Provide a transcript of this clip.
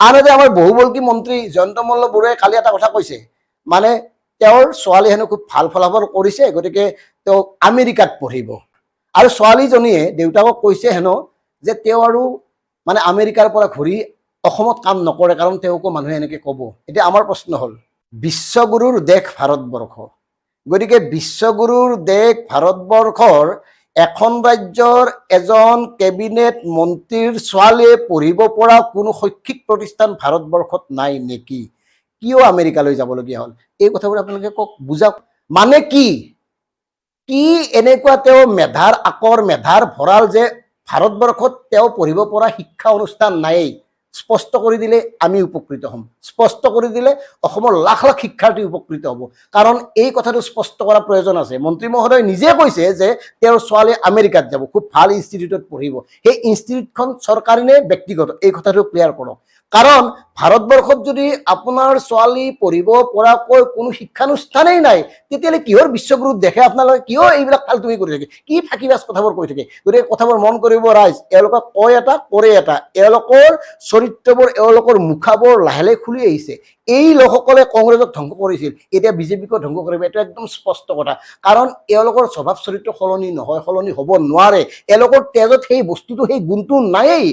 আনহাতে আমাৰ বহুবল্কী মন্ত্ৰী জয়ন্ত মল্ল বৰুৱাই কালি এটা কথা কৈছে, মানে তেওঁৰ ছোৱালী হেনো খুব ভাল ফলাফল কৰিছে, গতিকে তেওঁ আমেৰিকাত পঢ়িব। আৰু ছোৱালীজনীয়ে দেউতাকক কৈছে হেনো যে তেওঁ আৰু মানে আমেৰিকাৰ পৰা ঘূৰি অসমত কাম নকৰে, কাৰণ তেওঁকো মানুহে এনেকে ক'ব। এতিয়া আমাৰ প্ৰশ্ন হ'ল, বিশ্বগুৰুৰ দেশ ভাৰতবৰ্ষ, গতিকে বিশ্বগুৰুৰ দেশ ভাৰতবৰ্ষৰ এখন ৰাজ্যৰ এজন কেবিনেট মন্ত্ৰীৰ ছোৱালীয়ে পঢ়িব পৰা কোনো শৈক্ষিক প্ৰতিষ্ঠান ভাৰতবৰ্ষত নাই নেকি? কিয় আমেৰিকালৈ যাবলগীয়া হ'ল? এই কথাবোৰ আপোনালোকে কওক, বুজাওক। মানে কি কি এনেকুৱা তেওঁ মেধাৰ আকৰ, মেধাৰ ভঁৰাল যে ভাৰতবৰ্ষত তেওঁ পঢ়িব পৰা শিক্ষা অনুষ্ঠান নায়েই? স্পষ্ট কৰি দিলে আমি উপকৃত হ'ম, স্পষ্ট কৰি দিলে অসমৰ লাখ লাখ শিক্ষাৰ্থী উপকৃত হ'ব। কাৰণ এই কথাটো স্পষ্ট কৰাৰ প্ৰয়োজন আছে। মন্ত্ৰী মহোদয় নিজে কৈছে যে তেওঁৰ ছোৱালী আমেৰিকাত যাব, খুব ভাল ইনষ্টিটিউটত পঢ়িব। সেই ইনষ্টিটিউটখন চৰকাৰী নে ব্যক্তিগত, এই কথাটো ক্লিয়াৰ কৰক। কাৰণ ভাৰতবৰ্ষত যদি আপোনাৰ ছোৱালী পঢ়িব পৰাকৈ কোনো শিক্ষানুষ্ঠানেই নাই, তেতিয়াহ'লে কিহৰ বিশ্বগুৰুত দেখে আপোনালোকে? কিয় এইবিলাক ফাল্টুমি কৰি থাকে? কি ফাঁকিবাজ কথাবোৰ কৈ থাকে? গতিকে কথাবোৰ মন কৰিব ৰাইজ, এওঁলোকক কয় এটা কৰে এটা। এওঁলোকৰ চৰিত্ৰবোৰ, এওঁলোকৰ মুখাবোৰ লাহে লাহে খুলি আহিছে। এই লোকসকলে কংগ্ৰেছক ধ্বংস কৰিছিল, এতিয়া বিজেপিকো ধ্বংস কৰিব, এইটো একদম স্পষ্ট কথা। কাৰণ এওঁলোকৰ স্বভাৱ চৰিত্ৰ সলনি নহয়, সলনি হ'ব নোৱাৰে। এওঁলোকৰ তেজত সেই বস্তুটো, সেই গুণটো নায়েই।